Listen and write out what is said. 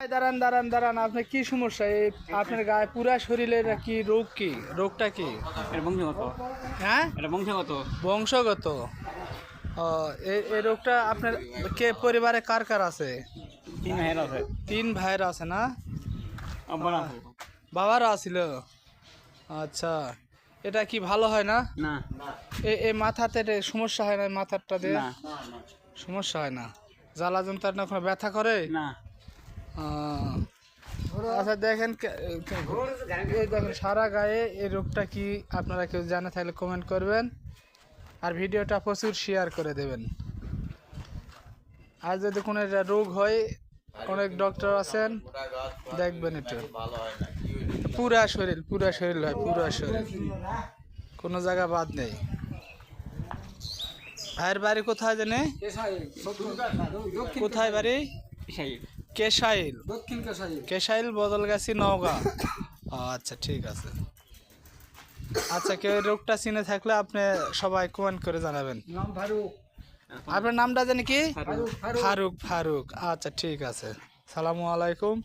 দাঁড়ান দাঁড়ান দাঁড়ান, আপনার কি সমস্যা? এই আপনার গায়ে পুরা শরীরের কি রোগ? কি রোগটা কি? এটা বংশগত। হ্যাঁ, এটা বংশগত। বংশগত। ও, এই রোগটা আপনার কে পরিবারে কার কার আছে? 3 ভাইয়ের আছে। 3 ভাইয়ের আছে না? আব্বার আছে। বাবারও আছিল। আচ্ছা, এটা কি ভালো হয় না? না এই মাথাতে সমস্যা হয় না? মাথারটা দিয়ে না সমস্যা হয় না? জ্বালা যন্ত্রণা কোনো ব্যথা করে? না। আহ, আচ্ছা দেখেন, এই দেখেন সারা গায়ে এই রোগটা কি, আপনারা কেউ জানে থাকলে কমেন্ট করবেন, আর ভিডিওটা প্রচুর শেয়ার করে দেবেন। আর যদি কোনো এটা রোগ হয়, অনেক ডক্টর আছেন, দেখবেন একটু। পুরা শরীর হয়, পুরা শরীর, কোনো জায়গা বাদ নেই। ভাইয়ের বাড়ি কোথায় জানে? কোথায় বাড়ি? কেশাইল। কেশাইল বদলগাছি, নওগাঁ। আচ্ছা ঠিক আছে। আচ্ছা, কেউ এই রোগটা চিনে থাকলে আপনি সবাই কমেন্ট করে জানাবেন। আপনার নামটা জানি কি? ফারুক। আচ্ছা ঠিক আছে। সালামু আলাইকুম।